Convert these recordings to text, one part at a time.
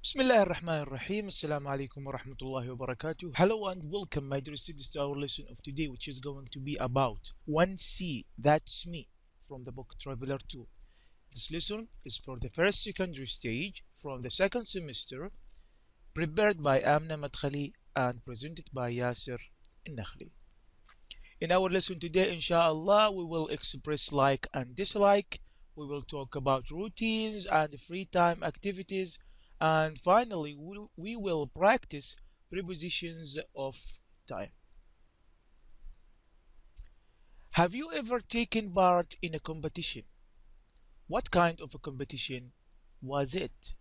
Bismillah ar-Rahman ar-Rahim. Assalamu alaikum wa rahmatullahi wa barakatuh. Hello and welcome, my dear students, to our lesson of today, which is going to be about 1C, that's me, from the book Traveler 2. This lesson is for the first secondary stage from the second semester, prepared by Amna Madkhali and presented by Yasser Nakhli. In our lesson today, inshallah, we will express like and dislike. We will talk about routines and free time activities. And finally, we will practice prepositions of time. Have you ever taken part in a competition? What kind of a competition was it?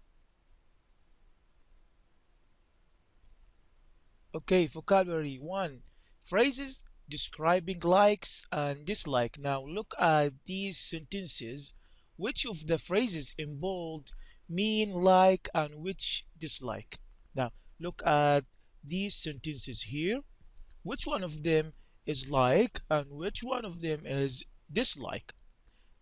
Okay, vocabulary 1. Phrases describing likes and dislike. Now look at these sentences. Which of the phrases in bold mean like and which dislike? Now look at these sentences here. Which one of them is like and which one of them is dislike?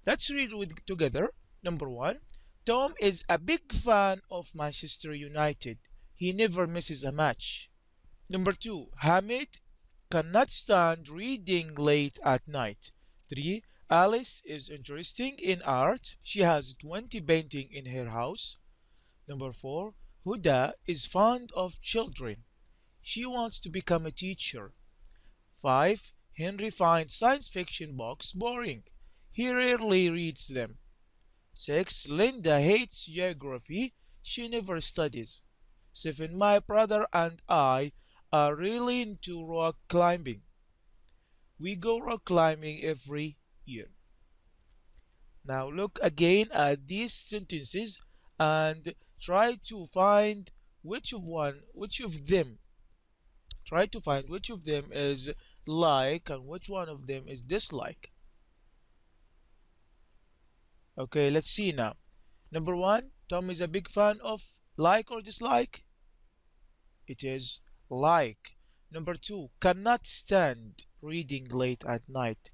Let's read it together. Number 1. Tom is a big fan of Manchester United. He never misses a match. Number 2. Hamid cannot stand reading late at night. 3. Alice is interested in art. She has 20 paintings in her house. Number 4. Huda is fond of children. She wants to become a teacher. 5. Henry finds science fiction books boring. He rarely reads them. 6. Linda hates geography. She never studies. 7. My brother and I are really into rock climbing. We go rock climbing every year. Now look again at these sentences and try to find which of them is like and which one of them is dislike. Okay, let's see now. Number 1, Tom is a big fan of like or dislike. It is like. Number 2, cannot stand reading late at night.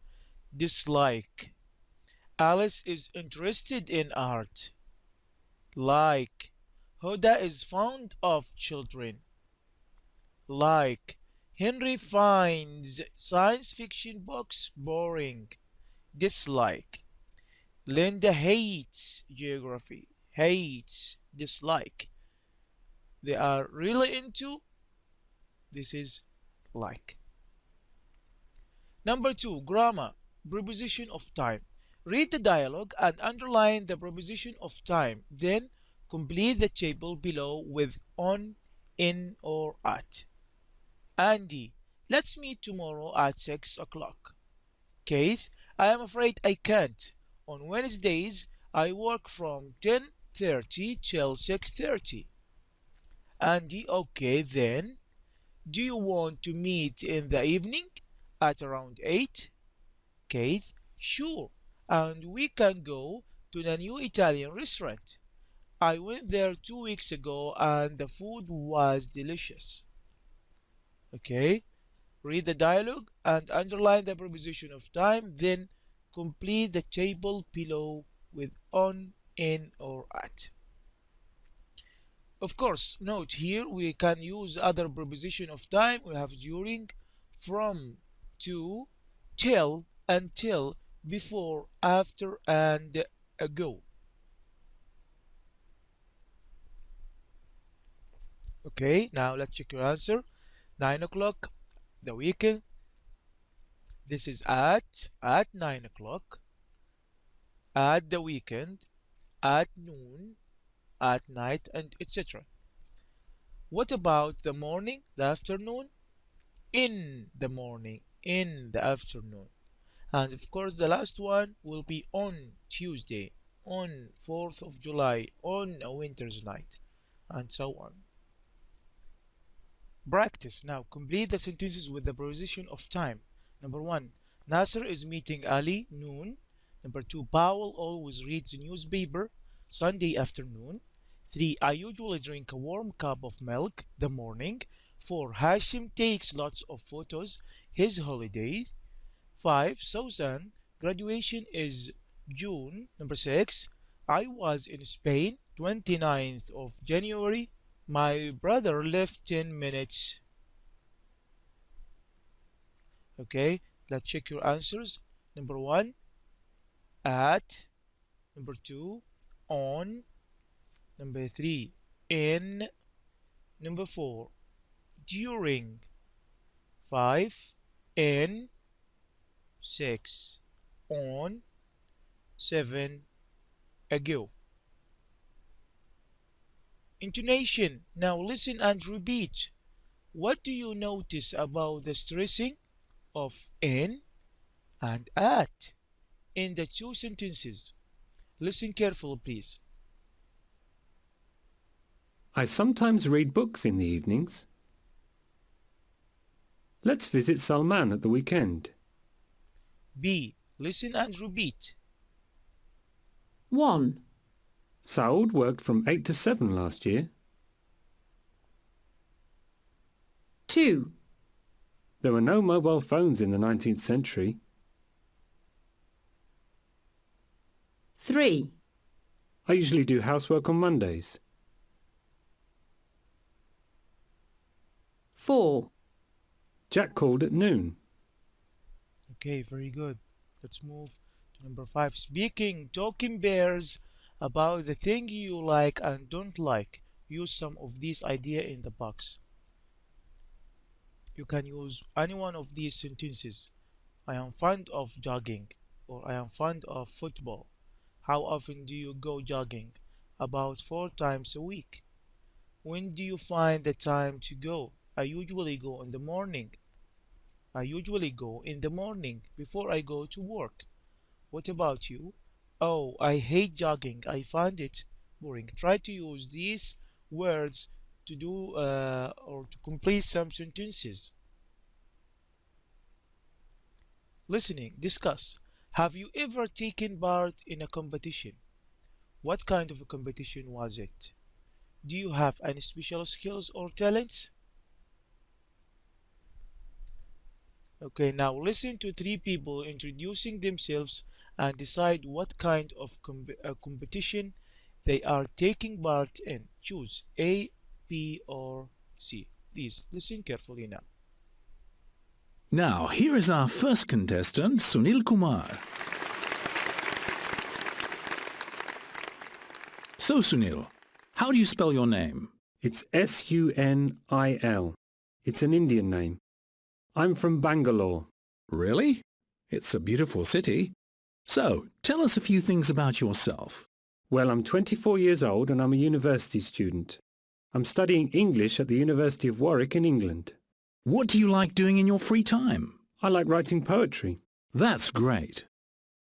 Dislike. Alice is interested in art. Like. Huda is fond of children. Like. Henry finds science fiction books boring. Dislike. Linda hates geography. Hates. Dislike. They are really into. This is like. Number 2, grammar. Preposition of time. Read the dialogue and underline the preposition of time. Then complete the table below with on, in, or at. Andy, let's meet tomorrow at 6 o'clock. Kate, I am afraid I can't. On Wednesdays, I work from 10:30 till 6:30. Andy, okay then. Do you want to meet in the evening at around 8? Kate, sure. And we can go to the new Italian restaurant. I went there 2 weeks ago and the food was delicious. Okay, read the dialogue and underline the preposition of time, then complete the table below with on, in, or at. Of course, note here we can use other preposition of time. We have during, from, to, till, until, before, after, and ago. Okay, now let's check your answer. 9 o'clock, the weekend. This is at 9 o'clock, at the weekend, at noon, at night, and etc. What about the morning, the afternoon? In the morning, in the afternoon. And of course, the last one will be on Tuesday, on 4th of July, on a winter's night, and so on. Practice. Now, complete the sentences with the preposition of time. Number 1, Nasser is meeting Ali, noon. Number 2, Powell always reads the newspaper, Sunday afternoon. 3, I usually drink a warm cup of milk, the morning. 4, Hashim takes lots of photos, his holidays. 5, Susan, graduation is June. Number 6, I was in Spain 29th of January. My brother left 10 minutes. Okay, let's check your answers. Number one, at. Number two, on. Number three, in. Number four, during. Five, in. Six, on. Seven, ago. Intonation. Now listen and repeat. What do you notice about the stressing of in and at in the two sentences? Listen carefully, please. I sometimes read books in the evenings. Let's visit Salman at the weekend. B. Listen and repeat. 1, Saud worked from 8 to 7 last year. 2, There were no mobile phones in the 19th century. 3, I usually do housework on Mondays. 4, Jack called at noon. Okay, very good. Let's move to number 5. Speaking, talking pairs about the thing you like and don't like. Use some of these ideas in the box. You can use any one of these sentences. I am fond of jogging, or I am fond of football. How often do you go jogging? About 4 times a week. When do you find the time to go? I usually go in the morning. I usually go in the morning before I go to work. What about you? Oh, I hate jogging. I find it boring. Try to use these words to do or to complete some sentences. Listening, discuss. Have you ever taken part in a competition? What kind of a competition was it? Do you have any special skills or talents? Okay, now listen to 3 people introducing themselves and decide what kind of competition they are taking part in. Choose A, B, or C. Please listen carefully now. Now, here is our first contestant, Sunil Kumar. So, Sunil, how do you spell your name? It's Sunil. It's an Indian name. I'm from Bangalore. Really? It's a beautiful city. So, tell us a few things about yourself. Well, I'm 24 years old and I'm a university student. I'm studying English at the University of Warwick in England. What do you like doing in your free time? I like writing poetry. That's great.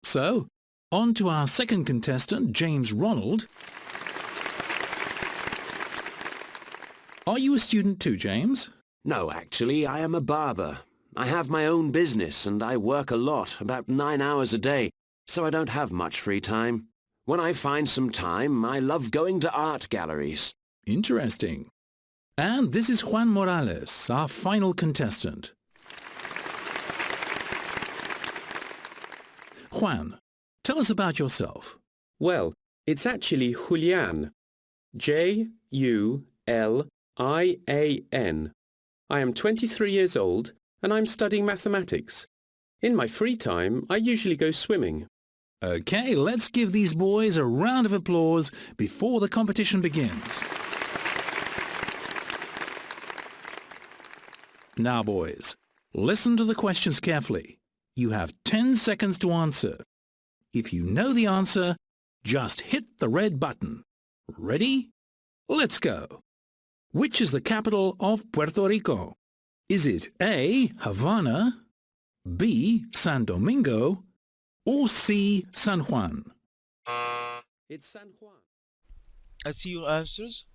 So, on to our second contestant, James Ronald. Are you a student too, James? No, actually, I am a barber. I have my own business and I work a lot, about 9 hours a day, so I don't have much free time. When I find some time, I love going to art galleries. Interesting. And this is Juan Morales, our final contestant. Juan, tell us about yourself. Well, it's actually Julian. Julian. I am 23 years old and I'm studying mathematics. In my free time, I usually go swimming. Okay, let's give these boys a round of applause before the competition begins. Now, boys, listen to the questions carefully. You have 10 seconds to answer. If you know the answer, just hit the red button. Ready? Let's go. Which is the capital of Puerto Rico? Is it A, Havana, B, San Domingo, or C, San Juan? It's San Juan. Let's see your answers.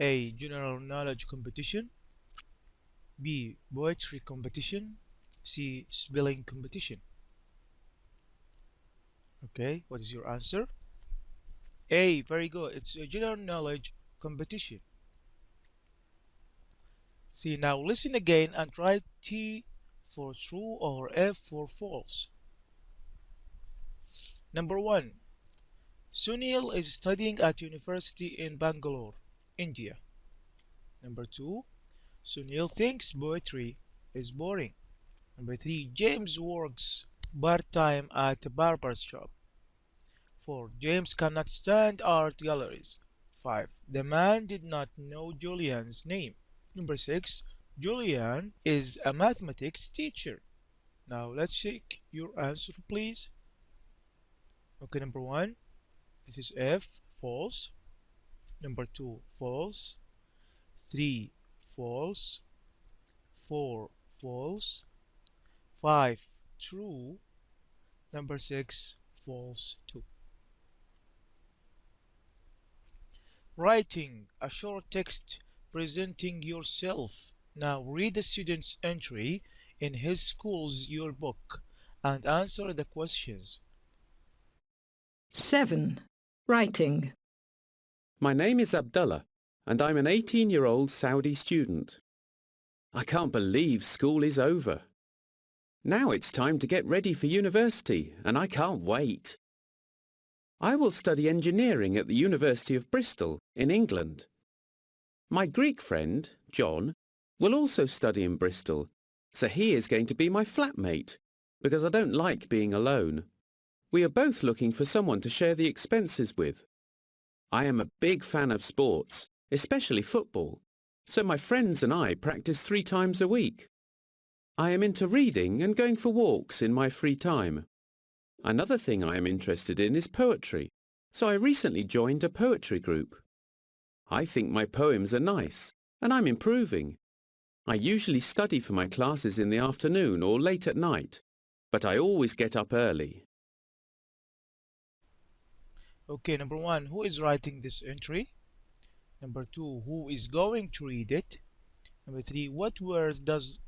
A. General knowledge competition. B. Poetry competition. C. Spelling competition. Okay, what is your answer? A. Very good. It's a general knowledge competition. See, now listen again and try T for true or F for false. Number 1. Sunil is studying at university in Bangalore, India. Number 2, Sunil thinks poetry is boring. Number 3, James works part-time at a barber's shop. 4, James cannot stand art galleries. 5, the man did not know Julian's name. Number 6, Julian is a mathematics teacher. Now let's check your answer, please. Okay, number 1, this is F, false. Number 2, false. 3, false. 4, false. 5, true. Number 6, false too. Writing a short text presenting yourself. Now read the student's entry in his school's yearbook and answer the questions. 7. Writing. My name is Abdullah, and I'm an 18-year-old Saudi student. I can't believe school is over. Now it's time to get ready for university, and I can't wait. I will study engineering at the University of Bristol in England. My Greek friend, John, will also study in Bristol, so he is going to be my flatmate, because I don't like being alone. We are both looking for someone to share the expenses with. I am a big fan of sports, especially football, so my friends and I practice 3 times a week. I am into reading and going for walks in my free time. Another thing I am interested in is poetry, so I recently joined a poetry group. I think my poems are nice, and I'm improving. I usually study for my classes in the afternoon or late at night, but I always get up early. Okay, number 1, who is writing this entry? Number 2, who is going to read it? Number 3, what words does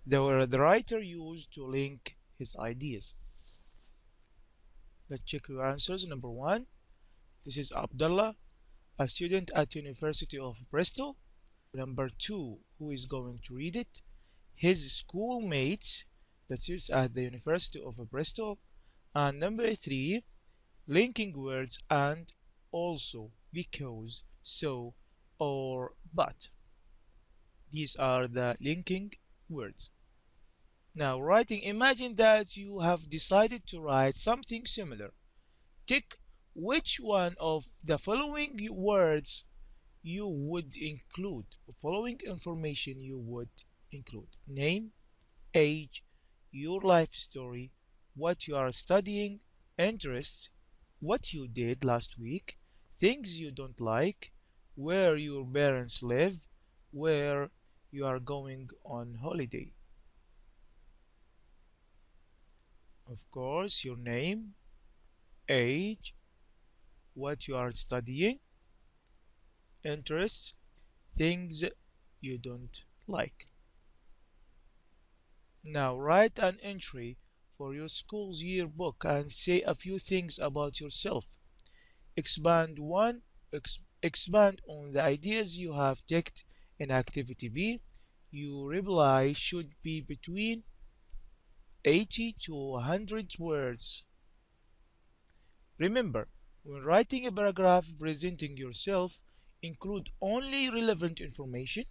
the writer use to link his ideas? Let's check your answers. Number 1, this is Abdullah, a student at University of Bristol. Number 2, who is going to read it? His schoolmates, that is at the University of Bristol. And number 3, linking words and, also, because, so, or but. These are the linking words. Now, writing, imagine that you have decided to write something similar. Tick which one of the following words you would include, following information you would include: name, age, your life story, what you are studying, interests, what you did last week, things you don't like, where your parents live, where you are going on holiday. Of course, your name, age, what you are studying, interests, things you don't like. Now write an entry for your school's yearbook and say a few things about yourself. Expand expand on the ideas you have ticked in activity B. Your reply should be between 80 to 100 words. Remember, when writing a paragraph presenting yourself, include only relevant information,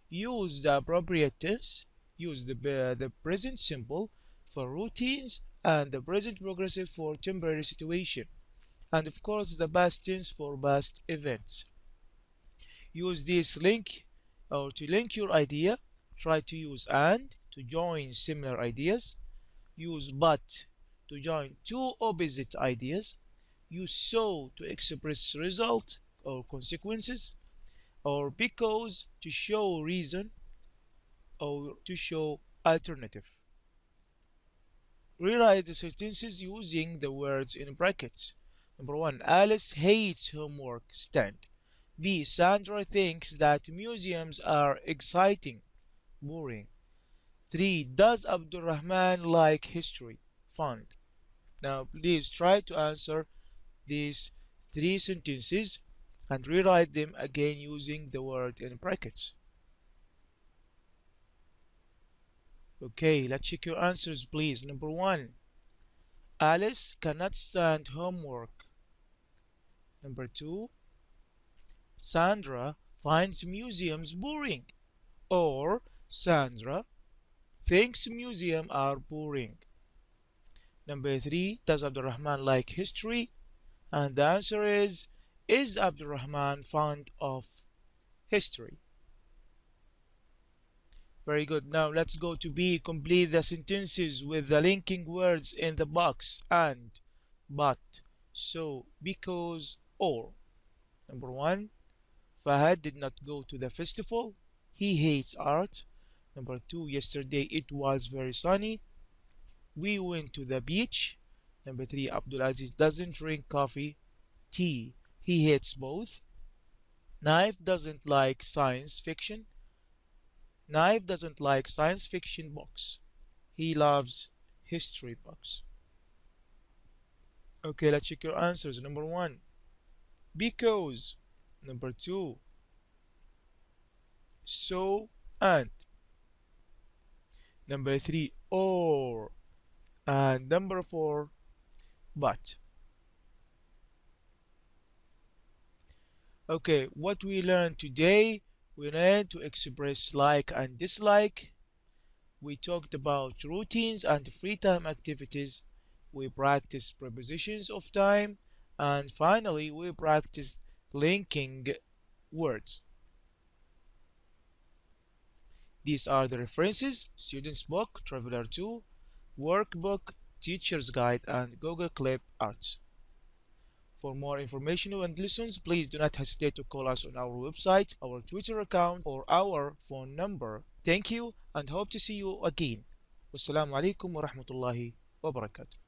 use the appropriate tense, use the present simple for routines and the present progressive for temporary situation, and of course the past tense for past events. Use this link or to link your idea. Try to use and to join similar ideas. Use but to join two opposite ideas. Use so to express result or consequences, or because to show reason, or to show alternative. Rewrite the sentences using the words in brackets. Number 1, Alice hates homework. Stand. B, Sandra thinks that museums are exciting. Boring. 3, does Abdurrahman like history? Fun. Now please try to answer these 3 sentences and rewrite them again using the word in brackets. Okay, let's check your answers, please. Number 1, Alice cannot stand homework. Number 2, Sandra finds museums boring. Or Sandra thinks museums are boring. Number 3, does Abdurrahman like history? And the answer is Abdurrahman fond of history? Very good. Now let's go to B. Complete the sentences with the linking words in the box: and, but, so, because, or. Number 1, Fahad did not go to the festival. He hates art. Number 2, yesterday it was very sunny. We went to the beach. Number 3, Abdulaziz doesn't drink coffee, tea. He hates both. Knife doesn't like science fiction. Knife doesn't like science fiction books. He loves history books. Okay, let's check your answers. Number 1, because. Number 2, so and. Number 3, or. And number 4, but. Okay, what we learned today, we learned to express like and dislike. We talked about routines and free time activities. We practiced prepositions of time. And finally, we practiced linking words. These are the references: Student's Book, Traveler 2, Workbook, Teacher's Guide, and Google Clip Arts. For more information and lessons, please do not hesitate to call us on our website, our Twitter account, or our phone number. Thank you and hope to see you again. Wassalamu alaikum wa rahmatullahi wa barakatuh.